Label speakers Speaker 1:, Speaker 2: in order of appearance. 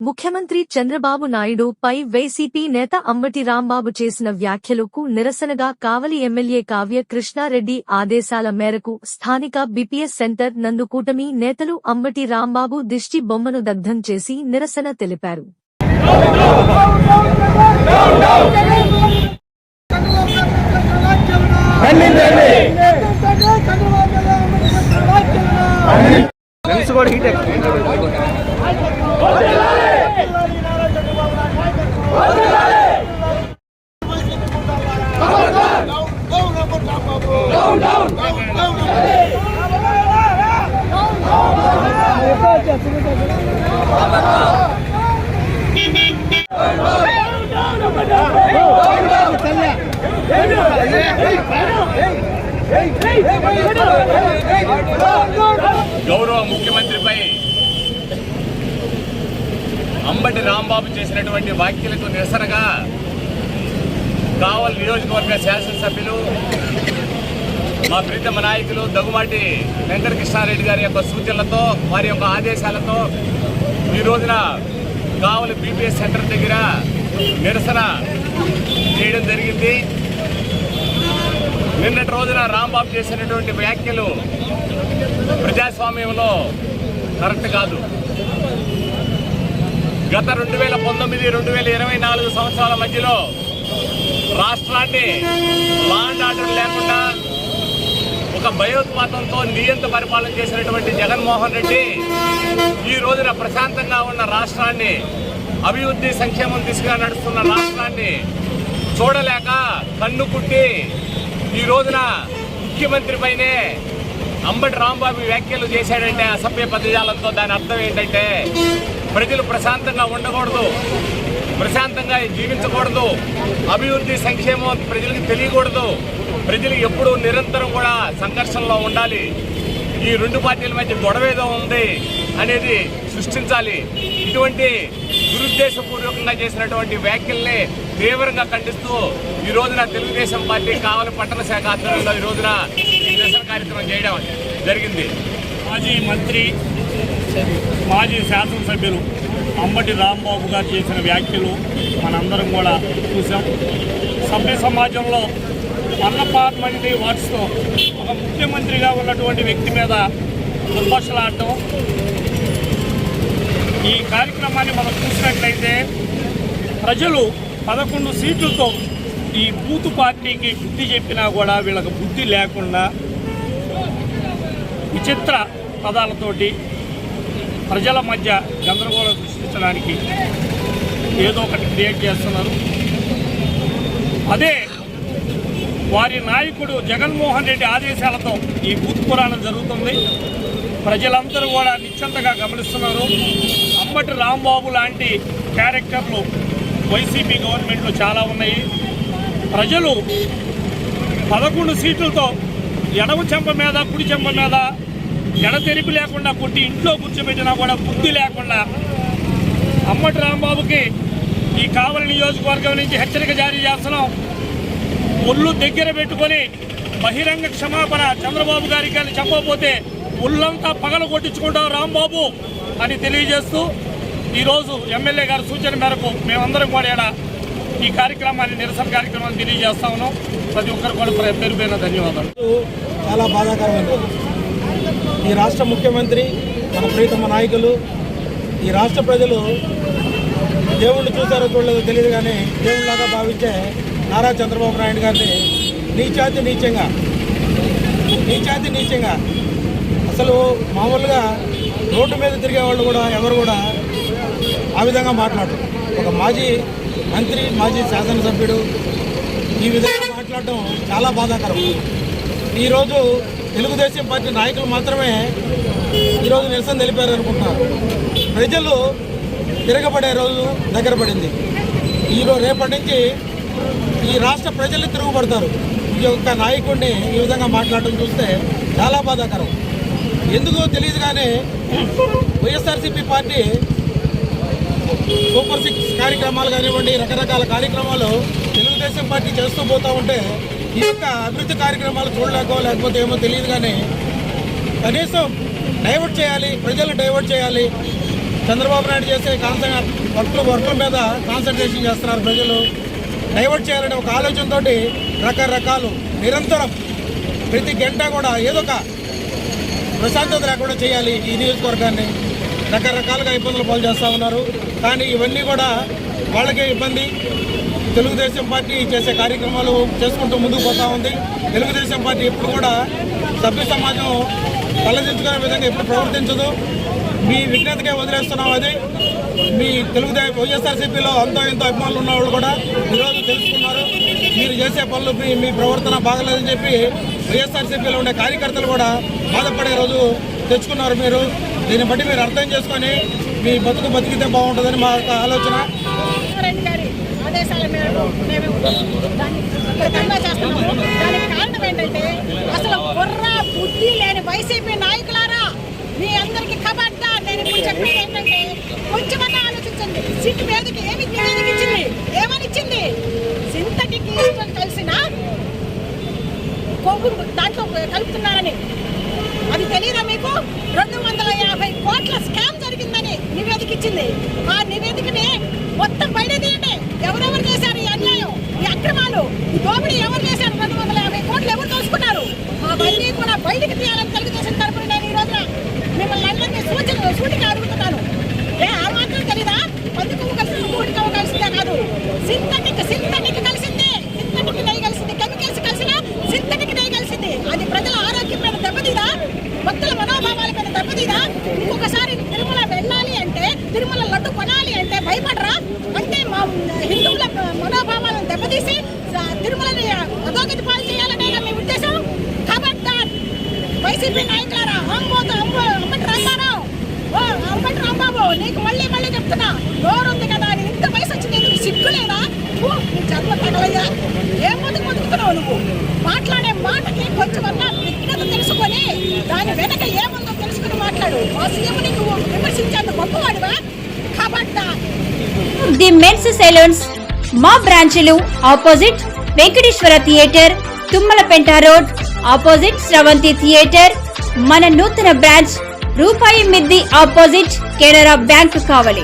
Speaker 1: ముఖ్యమంత్రి చంద్రబాబు నాయుడు పై వైసీపీ నేత అంబటి రాంబాబు చేసిన వ్యాఖ్యలకు నిరసనగా కావలి ఎమ్మెల్యే కావ్య కృష్ణారెడ్డి ఆదేశాల మేరకు స్థానిక బీపీఎస్ సెంటర్ నందు కూటమి నేతలు అంబటి రాంబాబు దిష్టి బొమ్మను దగ్ధం చేసి నిరసన తెలిపారు.
Speaker 2: గౌరవ ముఖ్యమంత్రిపై అంబటి రాంబాబు చేసినటువంటి వ్యాఖ్యలకు నిరసనగా కావలి నియోజకవర్గ శాసనసభ్యులు మా ప్రీతమ నాయకులు దగ్గుమాటి వెంకటకృష్ణారెడ్డి గారి యొక్క సూచనలతో వారి యొక్క ఆదేశాలతో ఈ రోజున కావలి బీపీఎస్ సెంటర్ దగ్గర నిరసన చేయడం జరిగింది. నిన్నటి రోజున రాంబాబు చేసినటువంటి వ్యాఖ్యలు ప్రజాస్వామ్యంలో కరెక్ట్ కాదు. గత 2019-2024 సంవత్సరాల మధ్యలో రాష్ట్రాన్ని లా అండ్ ఆర్డర్ లేకుండా ఒక భయోత్పాతంతో నియంత్రణ పరిపాలన చేసినటువంటి జగన్మోహన్ రెడ్డి ఈ రోజున ప్రశాంతంగా ఉన్న రాష్ట్రాన్ని, అభివృద్ధి సంక్షేమం దిశగా నడుస్తున్న రాష్ట్రాన్ని చూడలేక కన్ను కుట్టి ఈ రోజున ముఖ్యమంత్రి పైనే అంబటి రాంబాబు వ్యాఖ్యలు చేశాడంటే అసభ్య పదజాలంతో దాని అర్థం ఏంటంటే ప్రజలు ప్రశాంతంగా ఉండకూడదు, ప్రశాంతంగా జీవించకూడదు, అభివృద్ధి సంక్షేమం ప్రజలకు తెలియకూడదు, ప్రజలు ఎప్పుడూ నిరంతరం కూడా సంఘర్షణలో ఉండాలి, ఈ రెండు పార్టీల మధ్య గొడవేదో ఉంది అనేది సృష్టించాలి. ఇటువంటి దురుద్దేశపూర్వకంగా చేసినటువంటి వ్యాఖ్యల్ని తీవ్రంగా ఖండిస్తూ ఈ రోజున తెలుగుదేశం పార్టీ కావలి పట్టణ శాఖ ఆధ్వర్యంలో ఈ రోజున ఈ నిరసన కార్యక్రమం చేయడం జరిగింది.
Speaker 3: మాజీ మంత్రి, మాజీ శాసనసభ్యులు అంబటి రాంబాబు గారు చేసిన వ్యాఖ్యలు మనందరం కూడా చూసాం. సభ్య సమాజంలో అన్నపార్మెంట్ వాట్స్తో ఒక ముఖ్యమంత్రిగా ఉన్నటువంటి వ్యక్తి మీద దుర్భాషలాడటం, ఈ కార్యక్రమాన్ని మనం చూసినట్లయితే ప్రజలు 11 సీట్లతో ఈ బూతు పార్టీకి బుద్ధి చెప్పినా కూడా వీళ్ళకి బుద్ధి లేకుండా విచిత్ర పదాలతోటి ప్రజల మధ్య గందరగోళం సృష్టించడానికి ఏదో ఒకటి క్రియేట్ చేస్తున్నారు. అదే వారి నాయకుడు జగన్మోహన్ రెడ్డి ఆదేశాలతో ఈ బూత్ పురాణం జరుగుతుంది. ప్రజలందరూ కూడా నిశ్చింతగా గమనిస్తున్నారు. అంబటి రాంబాబు లాంటి క్యారెక్టర్లు వైసీపీ గవర్నమెంట్లో చాలా ఉన్నాయి. ప్రజలు 11 సీట్లతో ఎడమ చెంప మీద కుడి చెంప మీద ఎడతెరిపి లేకుండా కొట్టి ఇంట్లో కూర్చోబెట్టినా కూడా బుద్ధి లేకుండా అంబటి రాంబాబుకి ఈ కావలి నియోజకవర్గం నుంచి హెచ్చరిక జారీ చేస్తున్నాం. ఒళ్ళు దగ్గర పెట్టుకొని బహిరంగ క్షమాపణ చంద్రబాబు గారికి అని చెప్పకపోతే ఒళ్ళంతా పగల కొట్టించుకుంటాం రాంబాబు అని తెలియజేస్తూ ఈరోజు ఎమ్మెల్యే గారి సూచన మేరకు మేమందరం కూడా ఈ కార్యక్రమాన్ని, నిరసన కార్యక్రమాన్ని తెలియజేస్తా ఉన్నాం. ప్రతి ఒక్కరు కూడా పేరు పేరున ధన్యవాదాలు.
Speaker 4: చాలా బాధాకరమైనది. ఈ రాష్ట్ర ముఖ్యమంత్రి, మన ప్రీతమ నాయకులు, ఈ రాష్ట్ర ప్రజలు దేవుళ్ళు చూసారో చూడలేదో తెలియదు కానీ దేవుళ్ళలాగా భావించే నారా చంద్రబాబు నాయుడు గారిని నీచాతి నీచంగా అసలు మామూలుగా రోడ్డు మీద తిరిగే వాళ్ళు కూడా ఎవరు కూడా ఆ విధంగా మాట్లాడరు. ఒక మాజీ మంత్రి, మాజీ శాసనసభ్యుడు ఈ విధంగా మాట్లాడటం చాలా బాధాకరం. ఈరోజు తెలుగుదేశం పార్టీ నాయకులు మాత్రమే ఈరోజు నిరసన తెలిపారు అనుకుంటున్నారు. ప్రజలు తిరగబడే రోజు దగ్గర పడింది. రేపటి నుంచి ఈ రాష్ట్ర ప్రజలు తిరుగుబడతారు. ఈ యొక్క నాయకుడిని ఈ విధంగా మాట్లాడటం చూస్తే చాలా బాధాకరం. ఎందుకో తెలియదు కానీ వైఎస్ఆర్సీపీ పార్టీ సూపర్ 6 కార్యక్రమాలు కానివ్వండి, రకరకాల కార్యక్రమాలు తెలుగుదేశం పార్టీ చేస్తూ పోతూ ఉంటే ఈ యొక్క అభివృద్ధి కార్యక్రమాలు చూడలేకో లేకపోతే ఏమో తెలియదు కానీ కనీసం డైవర్ట్ చేయాలి, ప్రజలను డైవర్ట్ చేయాలి, చంద్రబాబు నాయుడు చేసే వర్కుల మీద కాన్సన్ట్రేషన్ చేస్తున్నారు ప్రజలు. డైవర్ట్ చేయాలనే ఒక ఆలోచనతో రకరకాలు నిరంతరం ప్రతి గంట కూడా ఏదో ఒక ప్రశాంతత లేకుండా చేయాలి ఈ నియోజకవర్గాన్ని. రకరకాలుగా ఇబ్బందులు పాలు చేస్తూ ఉన్నారు. కానీ ఇవన్నీ కూడా వాళ్ళకే ఇబ్బంది. తెలుగుదేశం పార్టీ చేసే కార్యక్రమాలు చేసుకుంటూ ముందుకు పోతూ ఉంది. తెలుగుదేశం పార్టీ ఎప్పుడు కూడా సభ్య సమాజం తలదించుకునే విధంగా ఎప్పుడు ప్రవర్తించదు. మీ విజ్ఞతకే వదిలేస్తున్నాం. అది మీ వైఎస్ఆర్సీపీలో అంతో ఎంతో అభిమానులు ఉన్నవాళ్ళు కూడా ఈరోజు తెలుసుకున్నారు. మీరు చేసే పనులు మీ ప్రవర్తన బాగలేదని చెప్పి వైఎస్ఆర్సీపీలో ఉండే కార్యకర్తలు కూడా బాధపడే రోజు తెచ్చుకున్నారు. మీరు దీన్ని బట్టి మీరు అర్థం చేసుకొని మీ బతికితే బాగుంటుందని మా యొక్క ఆలోచన.
Speaker 5: ఆదేశాల మేరకు మేము దాన్ని చేస్తున్నాము. దానికి కారణం ఏంటంటే అసలు బుర్ర బుద్ధి లేని వైసీపీ నాయకులారా, మీ అందరికీ కబడ్డా. నేను ఇప్పుడు చెప్పేది ఏంటంటే కొంచెమన్నా ఆలోచించండి. సీట్ మీదకి ఏమి ఇచ్చింది? ఏమని ఇచ్చింది? సింథటిక్ కలిసిన కొవ్వు దాంట్లో కలుపుతున్నారని. అది తెలియదా మీకు? 250 కోట్ల స్కామ్ జరిగిందని నివేదిక ఇచ్చింది. ఆ నివేదికని మొత్తం బయట తీయండి. ఎవరెవరు చేశారు ఈ అన్యాయం, ఈ అక్రమాలు, ఈ దోపిడీ ఎవరు చేశారు? 250 కోట్లు ఎవరు దోచుకున్నారు? అవన్నీ కూడా బయటకు తీయాలని తెలుగుదేశం తరపున నేను ఈ రోజున మిమ్మల్ని అందరినీ సూటిగా అడుగుతున్నాను. ఆ మాత్రం తెలీదా? పంది కొవ్వు కలిసింది, మూడి కొవ్వు కలిసిందే కాదు, సింథటిక్ కలిసింది. సింథటిక్ నెయ్యి కలిసింది, కెమికల్స్ కలిసిన సింథటిక్ నెయ్యి కలిసింది. అది ప్రజల ఆరోగ్యం మీద దెబ్బతీదా? భక్తుల మనోభావాల మీద దెబ్బతీదా? ఇంకొకసారి తిరుమల వెళ్ళాలి అంటే, తిరుమల లడ్డు కొనాలి అంటే భయపడరా? అంటే మా హిందువుల మనోభావాలను దెబ్బతీసి తిరుమలని అధోగతి పాలు చేయాలనే మీ ఉద్దేశం. కాబట్టి వైసీపీ నాయకులారా, అంబటి రాంబాబు, నీకు మళ్ళీ చెప్తున్నా, నోరుంది కదా, ఇంత వయసు వచ్చింది, నీకు సిగ్గులేదా? నీ జన్మ తగలయ్యా. ఏం బతుకుతున్నావు నువ్వు? మాట్లాడే మాటకి కొంచెమన్నా విజ్ఞత తెలుసుకొని దాని వెనక ఏముందో తెలుసుకుని మాట్లాడు. మా సీఎంని నువ్వు విమర్శించేంత గొప్పవాడివా? కాబట్టి
Speaker 6: ది మెన్స్ సెలూన్స్ మా బ్రాంచ్లు opposite Venkateswara theatre, Tummalapenta road, opposite Sravanthi theatre. మన నూతన బ్రాంచ్ రూపాయి మిద్ది ఆపోజిట్ కెనరా బ్యాంక్ కావలి.